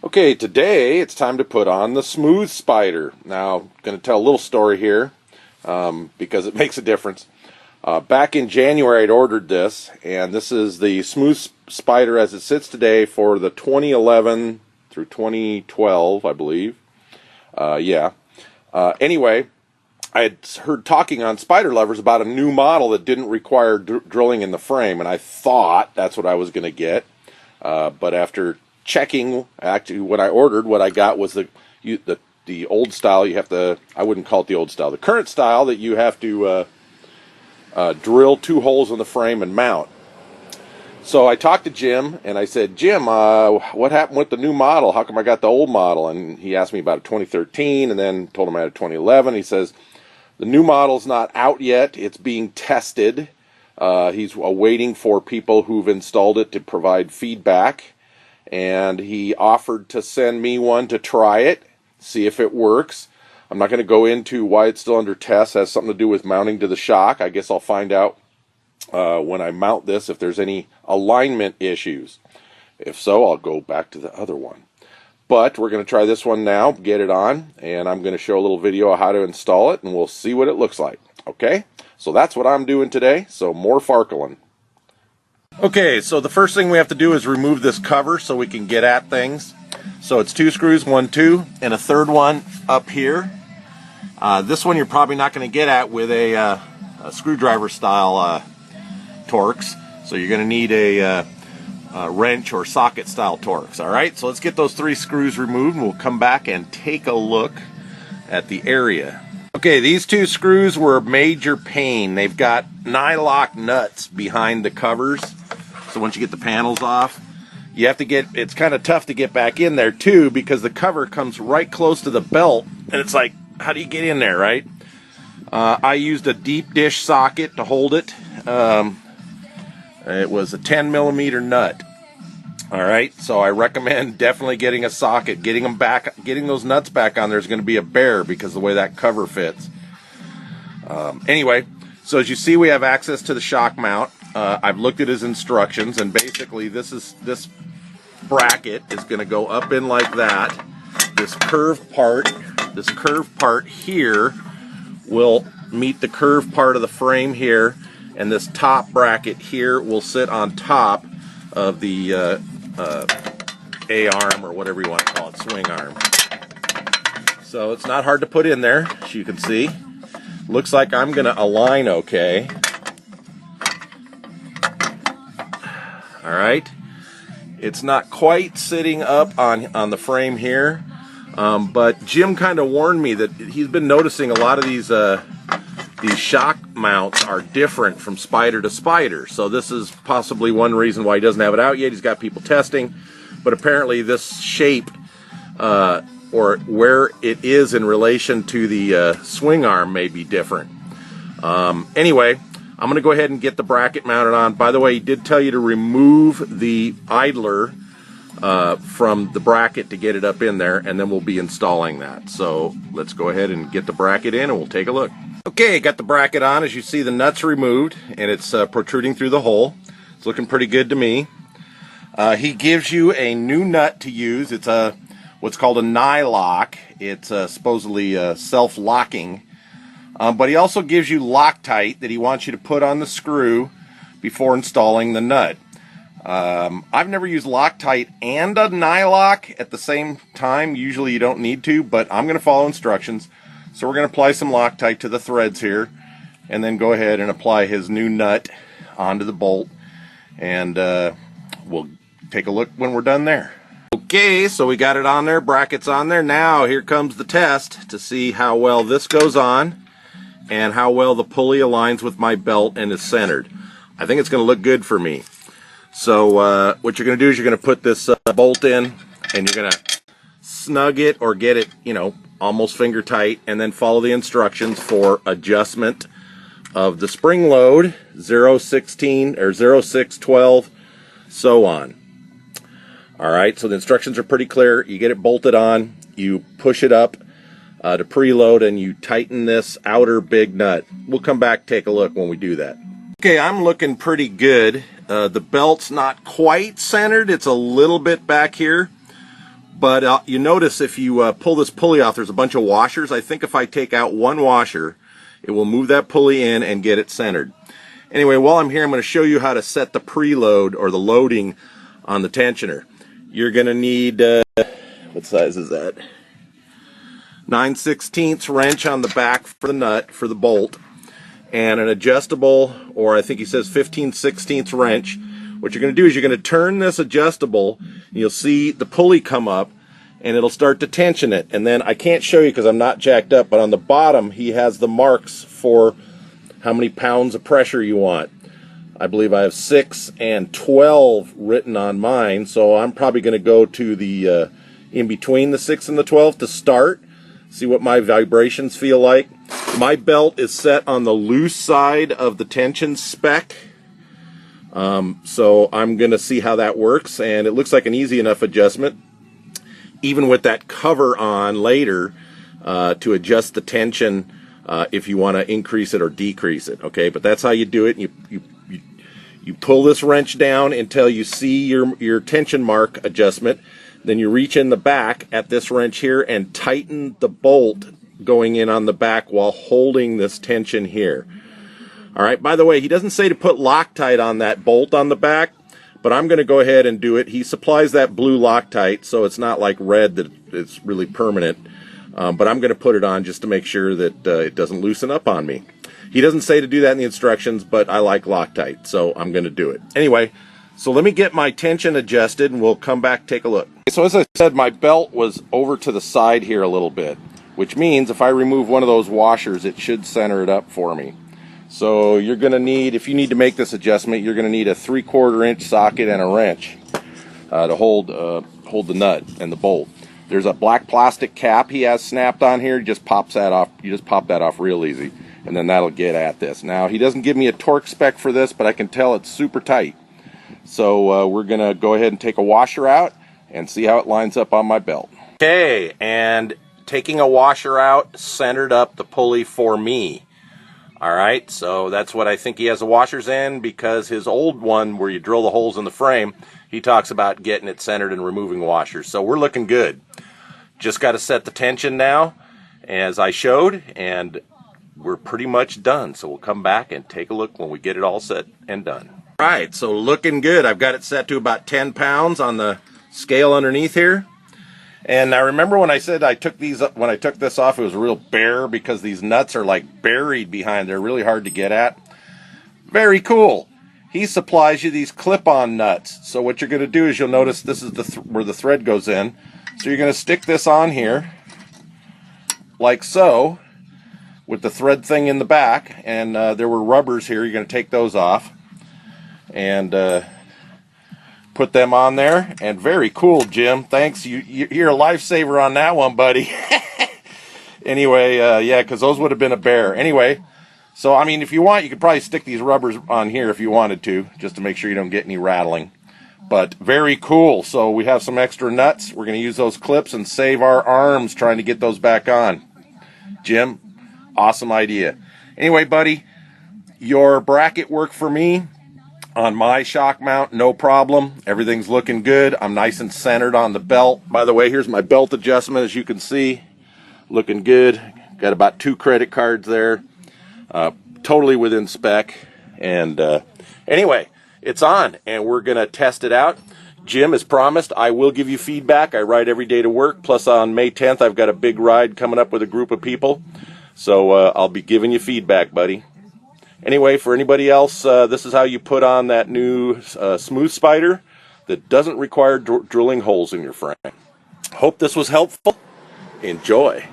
Okay, today it's time to put on the Smooth Spyder. Now, I'm going to tell a little story here because it makes a difference. Back in January, I'd ordered this, and this is the Smooth Spyder as it sits today for the 2011 through 2012, I believe. Anyway, I had heard talking on Spider Lovers about a new model that didn't require drilling in the frame, and I thought that's what I was going to get. But after checking, actually, what I ordered, what I got was the old style. You have to, I wouldn't call it the old style, the current style that you have to drill 2 holes in the frame and mount. So I talked to Jim and I said, Jim, what happened with the new model? How come I got the old model? And he asked me about a 2013, and then told him I had a 2011. He says the new model's not out yet. It's being tested. He's waiting for people who've installed it to provide feedback, and he offered to send me one to try it, see if it works. I'm not going to go into why it's still under test. It has something to do with mounting to the shock. I guess I'll find out when I mount this if there's any alignment issues. If so, I'll go back to the other one. But we're going to try this one now, get it on, and I'm going to show a little video of how to install it, and we'll see what it looks like. Okay? So that's what I'm doing today, so more farkling. Okay, so the first thing we have to do is remove this cover so we can get at things. So it's 2 screws, 1, 2, and a third one up here. This one you're probably not going to get at with a screwdriver style Torx, so you're going to need a wrench or socket style Torx. Alright, so let's get those 3 screws removed and we'll come back and take a look at the area. Okay, these 2 screws were a major pain. They've got nylock nuts behind the covers, so once you get the panels off, you have to get, it's kind of tough to get back in there too, because the cover comes right close to the belt, and it's like, how do you get in there, right? I used a deep dish socket to hold it. It was a 10mm nut. Alright, so I recommend definitely getting a socket. Getting them back, getting those nuts back on there is going to be a bear because of the way that cover fits. Anyway, so as you see, we have access to the shock mount. I've looked at his instructions, and basically this bracket is going to go up in like that. This curved part here will meet the curved part of the frame here, and this top bracket here will sit on top of the A-arm, or whatever you want to call it, swing arm. So it's not hard to put in there, as you can see. Looks like I'm going to align okay. Alright. It's not quite sitting up on the frame here, but Jim kind of warned me that he's been noticing a lot of these shock mounts are different from Spyder to Spyder. So this is possibly one reason why he doesn't have it out yet. He's got people testing, but apparently this shape or where it is in relation to the swing arm may be different. Anyway, I'm going to go ahead and get the bracket mounted on. By the way, he did tell you to remove the idler from the bracket to get it up in there, and then we'll be installing that. So let's go ahead and get the bracket in and we'll take a look. Okay, got the bracket on. As you see, the nut's removed and it's protruding through the hole. It's looking pretty good to me. He gives you a new nut to use. It's what's called a nylock. It's supposedly self-locking. But he also gives you Loctite that he wants you to put on the screw before installing the nut. I've never used Loctite and a nylock at the same time. Usually you don't need to, but I'm going to follow instructions. So we're going to apply some Loctite to the threads here, and then go ahead and apply his new nut onto the bolt, and we'll take a look when we're done there. Okay, so we got it on there, brackets on there. Now here comes the test to see how well this goes on and how well the pulley aligns with my belt and is centered. I think it's going to look good for me. So what you're going to do is you're going to put this bolt in, and you're going to snug it or get it, you know, almost finger tight, and then follow the instructions for adjustment of the spring load, 0.16 or 0.612, so on. Alright, so the instructions are pretty clear. You get it bolted on, you push it up to preload, and you tighten this outer big nut. We'll come back, take a look when we do that. Okay, I'm looking pretty good. The belt's not quite centered, it's a little bit back here, But you notice if you pull this pulley off, there's a bunch of washers. I think if I take out one washer, it will move that pulley in and get it centered. Anyway, while I'm here, I'm going to show you how to set the preload or the loading on the tensioner. You're going to need, what size is that? 9/16 wrench on the back for the nut, for the bolt, and an adjustable, or I think he says 15/16 wrench. What you're going to do is you're going to turn this adjustable, and you'll see the pulley come up, and it'll start to tension it. And then I can't show you because I'm not jacked up, but on the bottom he has the marks for how many pounds of pressure you want. I believe I have 6 and 12 written on mine, so I'm probably going to go to the in between the 6 and the 12 to start, see what my vibrations feel like. My belt is set on the loose side of the tension spec. So I'm going to see how that works, and it looks like an easy enough adjustment, even with that cover on later, to adjust the tension if you want to increase it or decrease it. Okay, but that's how you do it. You pull this wrench down until you see your tension mark adjustment. Then you reach in the back at this wrench here and tighten the bolt going in on the back while holding this tension here. All right, by the way, he doesn't say to put Loctite on that bolt on the back, but I'm going to go ahead and do it. He supplies that blue Loctite, so it's not like red that it's really permanent, but I'm going to put it on just to make sure that it doesn't loosen up on me. He doesn't say to do that in the instructions, but I like Loctite, so I'm going to do it. Anyway, so let me get my tension adjusted, and we'll come back and take a look. So as I said, my belt was over to the side here a little bit, which means if I remove one of those washers, it should center it up for me. So you're going to need, if you need to make this adjustment, you're going to need a 3/4 inch socket and a wrench to hold the nut and the bolt. There's a black plastic cap he has snapped on here. Just pops that off. You just pop that off real easy, and then that'll get at this. Now he doesn't give me a torque spec for this, but I can tell it's super tight. So we're going to go ahead and take a washer out and see how it lines up on my belt. Okay, and taking a washer out centered up the pulley for me. Alright, so that's what I think he has the washers in, because his old one where you drill the holes in the frame, he talks about getting it centered and removing washers. So we're looking good. Just got to set the tension now, as I showed, and we're pretty much done. So we'll come back and take a look when we get it all set and done. Alright, so looking good. I've got it set to about 10 pounds on the scale underneath here. And I remember when I said I took these up, when I took this off, it was real bare because these nuts are like buried behind. They're really hard to get at. Very cool. He supplies you these clip-on nuts. So what you're going to do is you'll notice this is where the thread goes in. So you're going to stick this on here like so with the thread thing in the back. And there were rubbers here. You're going to take those off and put them on there. And very cool, Jim. Thanks. You're a lifesaver on that one, buddy. Anyway, yeah, because those would have been a bear. Anyway, so I mean, if you want, you could probably stick these rubbers on here if you wanted to, just to make sure you don't get any rattling. But very cool. So we have some extra nuts. We're going to use those clips and save our arms trying to get those back on. Jim, awesome idea. Anyway, buddy, your bracket worked for me. On my shock mount, no problem. Everything's looking good. I'm nice and centered on the belt. By the way, here's my belt adjustment, as you can see. Looking good. Got about 2 credit cards there. Totally within spec. And anyway, it's on, and we're going to test it out. Jim, as promised, I will give you feedback. I ride every day to work. Plus, on May 10th, I've got a big ride coming up with a group of people. So I'll be giving you feedback, buddy. Anyway, for anybody else, this is how you put on that new Smooth Spyder that doesn't require drilling holes in your frame. Hope this was helpful. Enjoy.